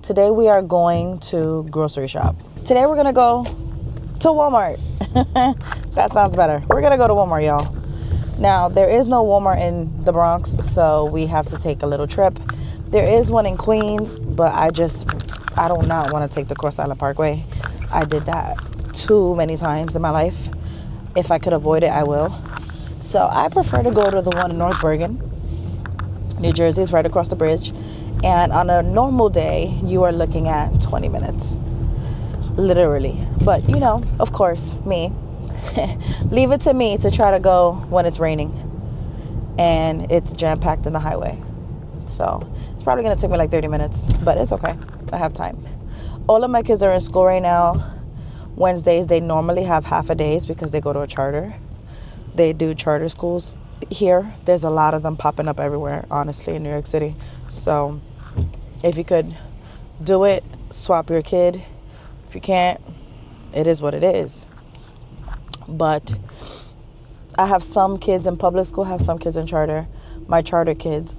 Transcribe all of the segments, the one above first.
Today we are going to grocery shop. Today we're gonna go to Walmart. That sounds better. We're gonna go to Walmart, y'all. Now, there is no Walmart in the Bronx, so we have to take a little trip. There is one in Queens, but I do not want to take the Cross Island Parkway. I did that too many times in my life. If I could avoid it, I will. So I prefer to go to the one in North Bergen. New Jersey is right across the bridge. And on a normal day, you are looking at 20 minutes. Literally. But, you know, of course, me. Leave it to me to try to go when it's raining. And it's jam-packed in the highway. So it's probably going to take me like 30 minutes. But it's okay. I have time. All of my kids are in school right now. Wednesdays, they normally have half a days because they go to a charter. They do charter schools here. There's a lot of them popping up everywhere, honestly, in New York City. So if you could do it, swap your kid. If you can't, it is what it is. But I have some kids in public school, have some kids in charter. My charter kids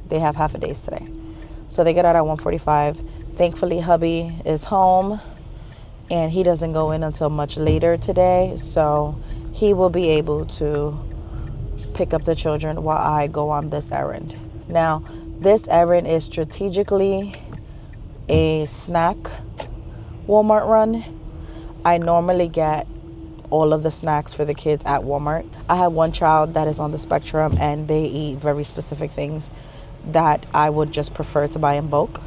they have half a days today. So they get out at 1:45. Thankfully, hubby is home. And he doesn't go in until much later today. So he will be able to pick up the children while I go on this errand. Now, this errand is strategically a snack Walmart run. I normally get all of the snacks for the kids at Walmart. I have one child that is on the spectrum and they eat very specific things that I would just prefer to buy in bulk.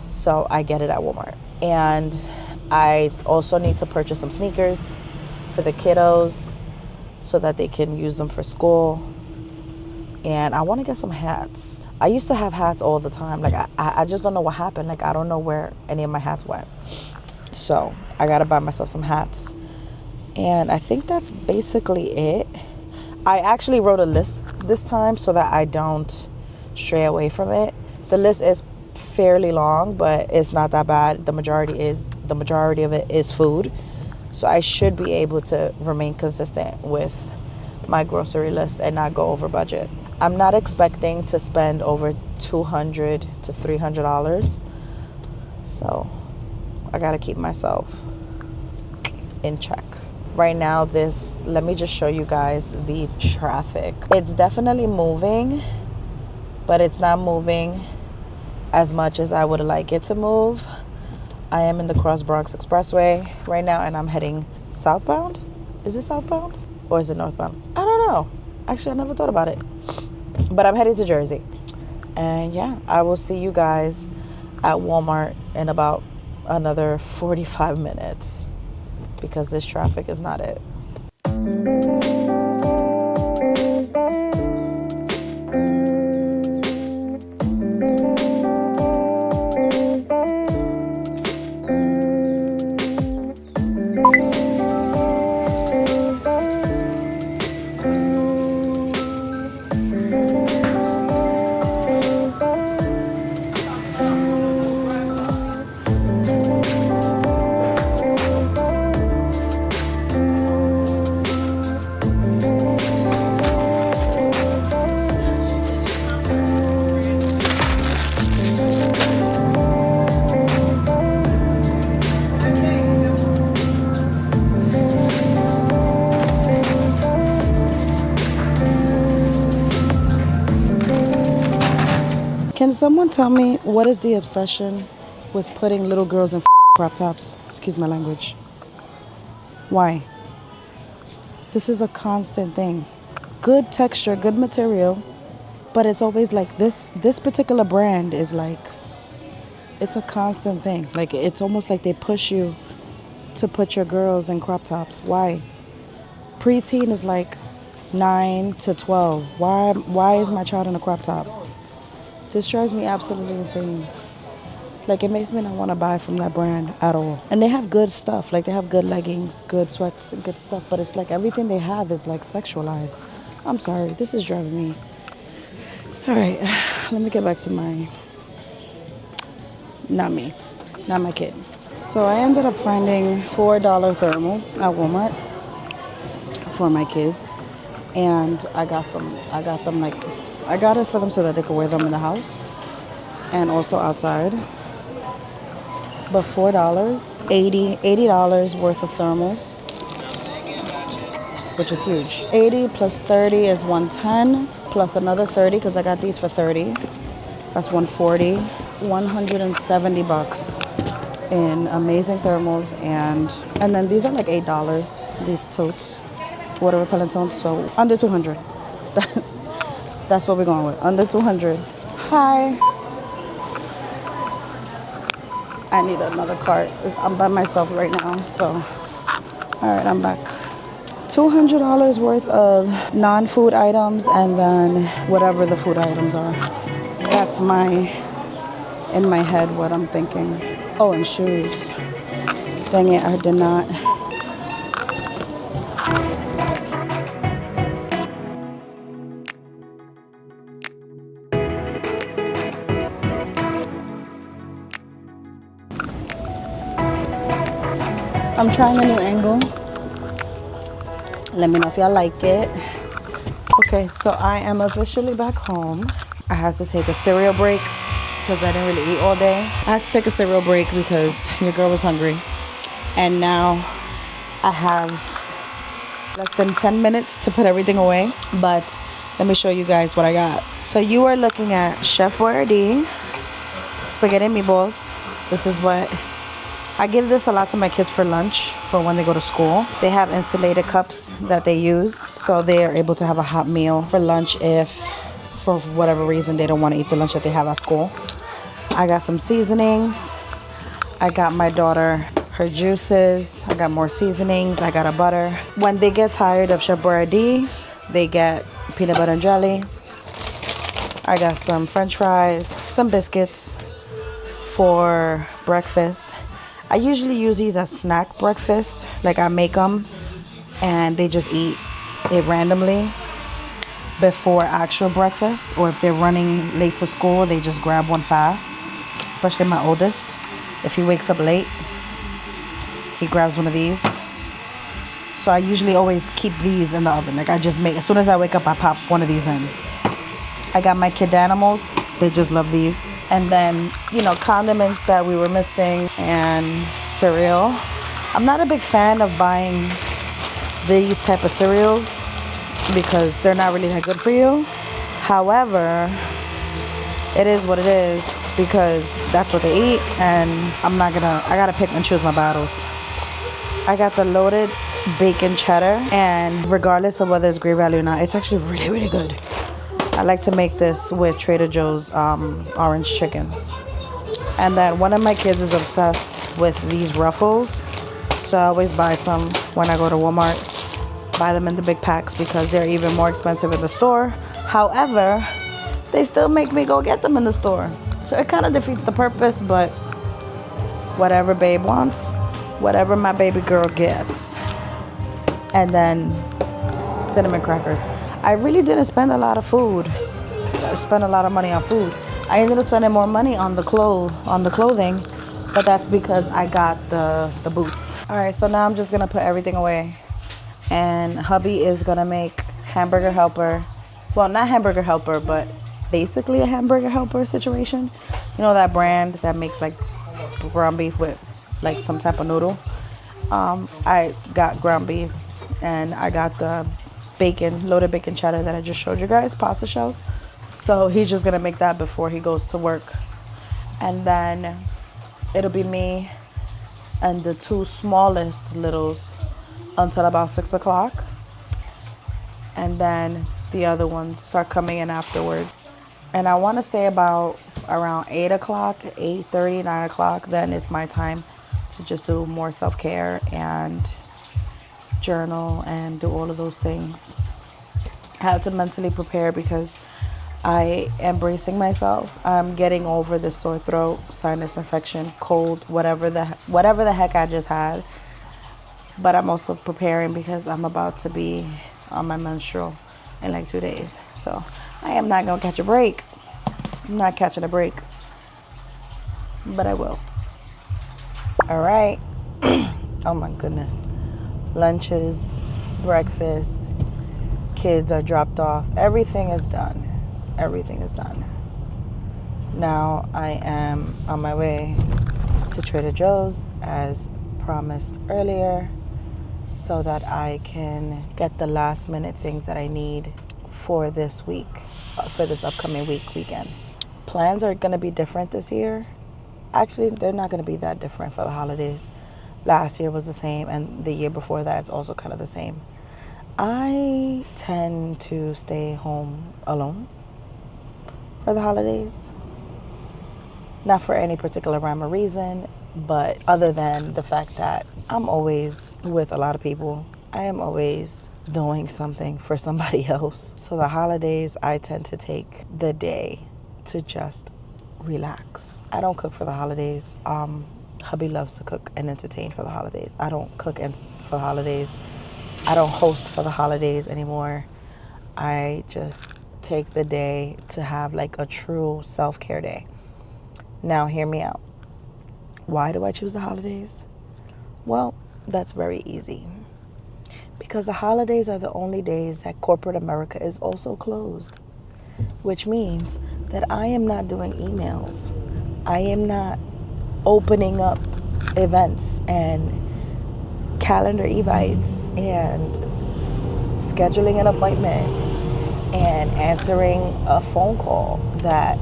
So I get it at Walmart. And I also need to purchase some sneakers for the kiddos so that they can use them for school. And I want to get some hats. I used to have hats all the time. Like, I just don't know what happened. Like, I don't know where any of my hats went. So I got to buy myself some hats. And I think that's basically it. I actually wrote a list this time so that I don't stray away from it. The list is fairly long, but it's not that bad. The majority of it is food. So I should be able to remain consistent with my grocery list and not go over budget. I'm not expecting to spend over $200 to $300. So I got to keep myself in check. Right now, let me just show you guys the traffic. It's definitely moving, but it's not moving as much as I would like it to move. I am in the Cross Bronx Expressway right now, and I'm heading southbound. Is it southbound or is it northbound? I don't know. Actually, I never thought about it. But I'm heading to Jersey. And yeah, I will see you guys at Walmart in about another 45 minutes because this traffic is not it. Can someone tell me what is the obsession with putting little girls in crop tops? Excuse my language. Why? This is a constant thing. Good texture, good material, but it's always like this particular brand is like, it's a constant thing. Like, it's almost like they push you to put your girls in crop tops. Why? Preteen is like 9 to 12. Why is my child in a crop top? This drives me absolutely insane. Like, it makes me not want to buy from that brand at all. And they have good stuff. Like, they have good leggings, good sweats, and good stuff. But it's like everything they have is like sexualized. I'm sorry. This is driving me. All right. Let me get back to not my kid. So I ended up finding $4 thermals at Walmart for my kids. And I got it for them so that they could wear them in the house and also outside. but $4, $80 worth of thermals, which is huge. 80 plus 30 is 110, plus another 30 because I got these for 30. That's 140, 170 bucks in amazing thermals, and then these are like $8. These totes, water repellent totes, so under 200. That's what we're going with, under 200. Hi. I need another cart. I'm by myself right now, so. All right, I'm back. $200 worth of non-food items, and then whatever the food items are. That's in my head what I'm thinking. Oh, and shoes. Dang it, I did not. I'm trying a new angle. Let me know if y'all like it. Okay, so I am officially back home. I had to take a cereal break because I didn't really eat all day. I had to take a cereal break because your girl was hungry. And now I have less than 10 minutes to put everything away. But let me show you guys what I got. So you are looking at Chef Boyardee spaghetti and meatballs. This is what I give this a lot to my kids for lunch, for when they go to school. They have insulated cups that they use, so they are able to have a hot meal for lunch if, for whatever reason, they don't want to eat the lunch that they have at school. I got some seasonings. I got my daughter her juices. I got more seasonings. I got a butter. When they get tired of Chef Boyardee, they get peanut butter and jelly. I got some French fries, some biscuits for breakfast. I usually use these as snack breakfast. Like I make them and they just eat it randomly before actual breakfast. Or if they're running late to school, they just grab one fast. Especially my oldest. If he wakes up late, he grabs one of these. So I usually always keep these in the oven. Like I just make, as soon as I wake up, I pop one of these in. I got my kid animals. They just love these. And then, you know, condiments that we were missing and cereal. I'm not a big fan of buying these type of cereals because they're not really that good for you. However, it is what it is because that's what they eat, and I gotta pick and choose my battles. I got the loaded bacon cheddar, and regardless of whether it's great value or not, it's actually really, really good. I like to make this with Trader Joe's orange chicken. And then one of my kids is obsessed with these Ruffles. So I always buy some when I go to Walmart. Buy them in the big packs because they're even more expensive in the store. However, they still make me go get them in the store. So it kind of defeats the purpose, but whatever babe wants, whatever my baby girl gets. And then cinnamon crackers. I really didn't spend a lot of food. I spent a lot of money on food. I ended up spending more money on the clothing, but that's because I got the boots. All right, so now I'm just gonna put everything away, and hubby is gonna make hamburger helper. Well, not hamburger helper, but basically a hamburger helper situation. You know that brand that makes like ground beef with like some type of noodle. I got ground beef, and I got the loaded bacon cheddar that I just showed you guys, pasta shells. So he's just gonna make that before he goes to work. And then it'll be me and the two smallest littles until about 6 o'clock. And then the other ones start coming in afterward. And I wanna say about around 8 o'clock, 8:30, 9 o'clock, then it's my time to just do more self-care and journal and do all of those things. I have to mentally prepare because I am bracing myself. I'm getting over the sore throat, sinus infection, cold, whatever the heck I just had. But I'm also preparing because I'm about to be on my menstrual in like 2 days. So I am not gonna catch a break. I'm not catching a break, but I will. All right. Oh my goodness. Lunches, breakfast, kids are dropped off. Everything is done. Everything is done. Now I am on my way to Trader Joe's as promised earlier so that I can get the last minute things that I need for this week, for this upcoming weekend. Plans are going to be different this year. Actually, they're not going to be that different for the holidays. Last year was the same, and the year before that is also kind of the same. I tend to stay home alone for the holidays. Not for any particular rhyme or reason, but other than the fact that I'm always with a lot of people. I am always doing something for somebody else. So the holidays, I tend to take the day to just relax. I don't cook for the holidays. Hubby loves to cook and entertain for the holidays. I don't cook for the holidays. I don't host for the holidays anymore. I just take the day to have like a true self-care day. Now, hear me out. Why do I choose the holidays? Well, that's very easy. Because the holidays are the only days that corporate America is also closed, which means that I am not doing emails. I am not opening up events and calendar invites and scheduling an appointment and answering a phone call that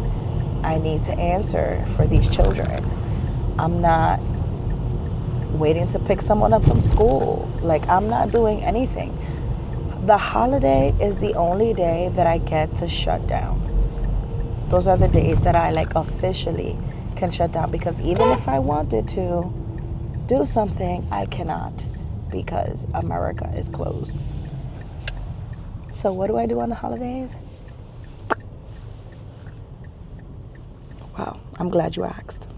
I need to answer for these children. I'm not waiting to pick someone up from school. Like, I'm not doing anything. The holiday is the only day that I get to shut down. Those are the days that I like officially can shut down, because even if I wanted to do something, I cannot because America is closed. So what do I do on the holidays? Wow, I'm glad you asked.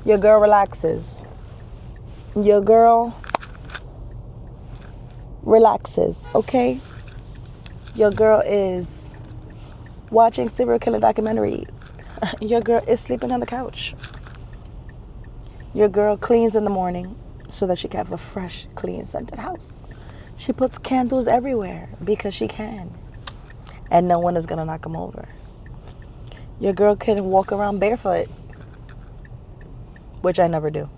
Your girl relaxes. Your girl relaxes, okay? Your girl is watching serial killer documentaries. Your girl is sleeping on the couch. Your girl cleans in the morning so that she can have a fresh, clean, scented house. She puts candles everywhere because she can. And no one is going to knock them over. Your girl can walk around barefoot, which I never do.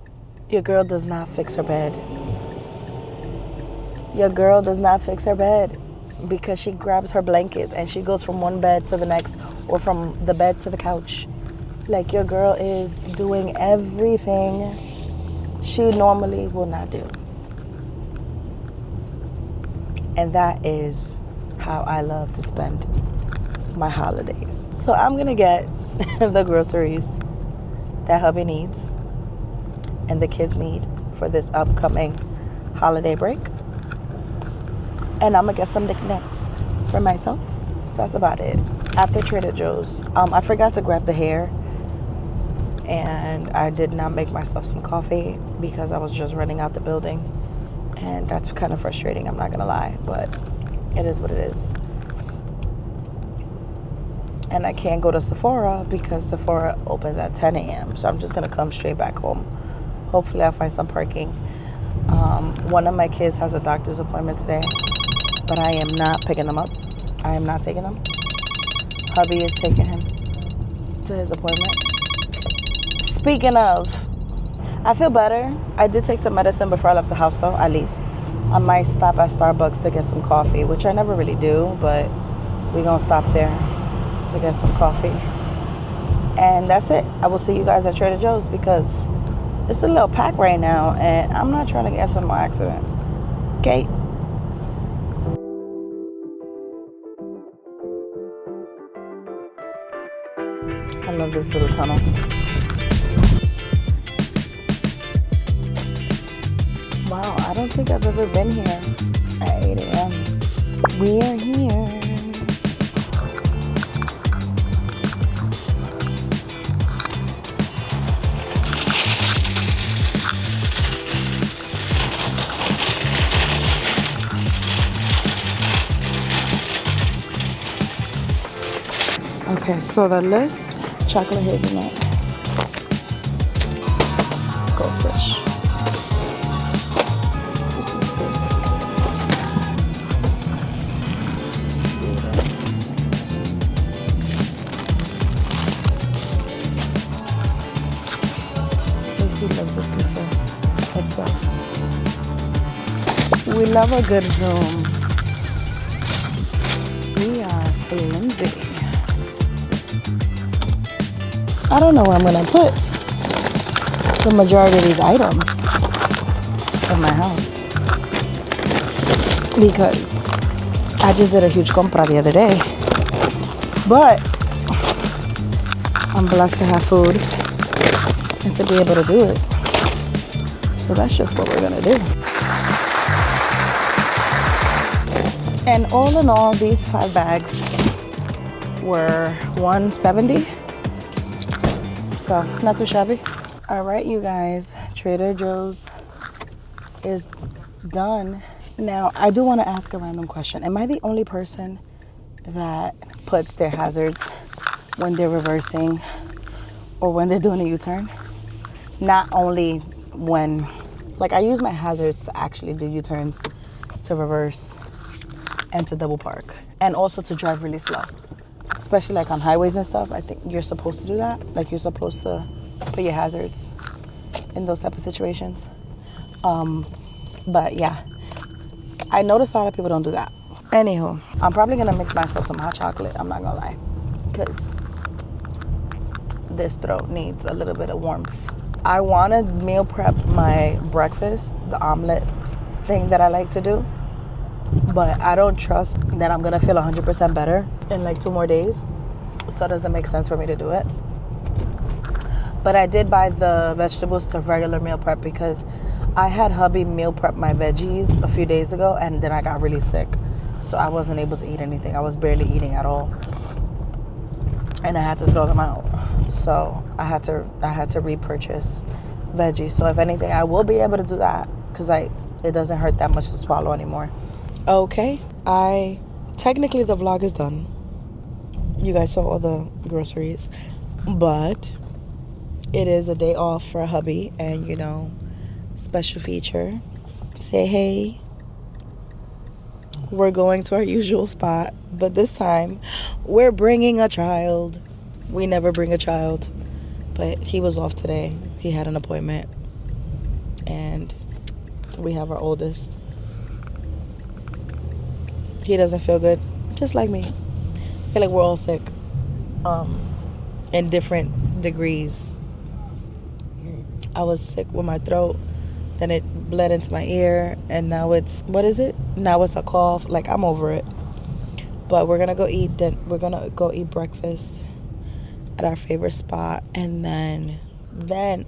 Your girl does not fix her bed. Your girl does not fix her bed because she grabs her blankets and she goes from one bed to the next, or from the bed to the couch. Like, your girl is doing everything she normally will not do. And that is how I love to spend my holidays. So I'm going to get the groceries that hubby needs and the kids need for this upcoming holiday break. And I'm going to get some knickknacks for myself. That's about it. After Trader Joe's, I forgot to grab the hair. And I did not make myself some coffee because I was just running out the building. And that's kind of frustrating, I'm not going to lie. But it is what it is. And I can't go to Sephora because Sephora opens at 10 a.m. So I'm just going to come straight back home. Hopefully I'll find some parking. One of my kids has a doctor's appointment today, but I am not picking them up. I am not taking them. Hubby is taking him to his appointment. Speaking of, I feel better. I did take some medicine before I left the house, though, at least. I might stop at Starbucks to get some coffee, which I never really do, but we're going to stop there to get some coffee. And that's it. I will see you guys at Trader Joe's because it's a little packed right now, and I'm not trying to get into no accident. Okay? I love this little tunnel. Wow, I don't think I've ever been here at 8 a.m. We are here. Okay, so the list: chocolate hazelnut, goldfish. This looks good. It's the She loves this pizza. Obsessed. We love a good Zoom. We are flimsy. I don't know where I'm gonna put the majority of these items in my house because I just did a huge compra the other day. But I'm blessed to have food and to be able to do it. So that's just what we're gonna do. And all in all, these 5 bags were $170. So not too shabby. All right, you guys, Trader Joe's is done. Now, I do want to ask a random question. Am I the only person that puts their hazards when they're reversing or when they're doing a U-turn? Not only when, like, I use my hazards to actually do U-turns, to reverse, and to double park, and also to drive really slow, especially like on highways and stuff. I think you're supposed to do that. Like, you're supposed to put your hazards in those type of situations. But yeah, I noticed a lot of people don't do that. Anywho, I'm probably gonna mix myself some hot chocolate. I'm not gonna lie, because this throat needs a little bit of warmth. I want to meal prep my breakfast, the omelet thing that I like to do, but I don't trust that I'm gonna feel 100% better in like 2 more days, so it doesn't make sense for me to do it. But I did buy the vegetables to regular meal prep because I had hubby meal prep my veggies a few days ago, and then I got really sick, so I wasn't able to eat anything. I was barely eating at all, and I had to throw them out. So I had to repurchase veggies. So if anything, I will be able to do that because it doesn't hurt that much to swallow anymore. Okay, technically the vlog is done. You guys saw all the groceries, but it is a day off for hubby, and you know, special feature. Say hey. We're going to our usual spot, but this time we're bringing a child. We never bring a child, but he was off today. He had an appointment, and we have our oldest. He doesn't feel good, just like me. I feel like we're all sick, in different degrees. I was sick with my throat, then it bled into my ear, and now it's, what is it? Now it's a cough. Like, I'm over it. But we're gonna go eat breakfast at our favorite spot, and then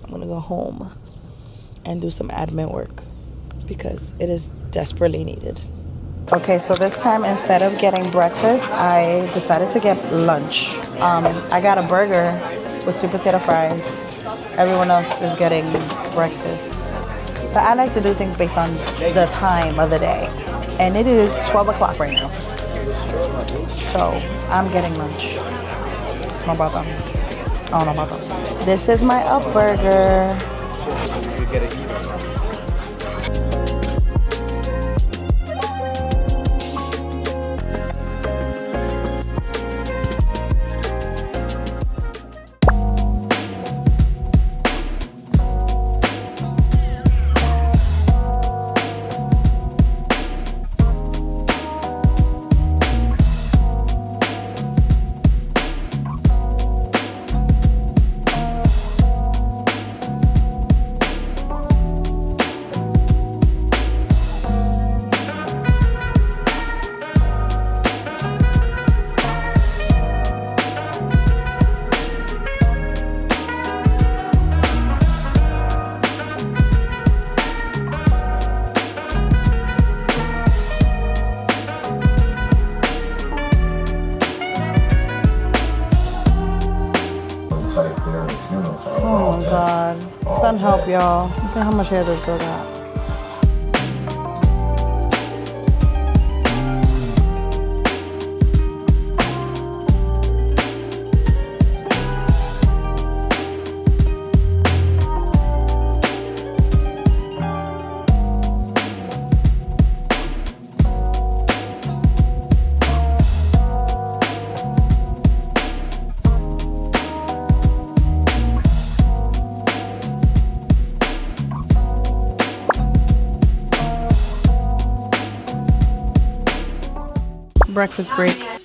I'm gonna go home and do some admin work because it is desperately needed. Okay, so this time, instead of getting breakfast, I decided to get lunch. I got a burger with sweet potato fries. Everyone else is getting breakfast. But I like to do things based on the time of the day. And it is 12 o'clock right now. So I'm getting lunch. No problem. Oh, no problem. This is my up burger. Oh my God. Sun help, y'all. Look at how much hair this girl got. breakfast break.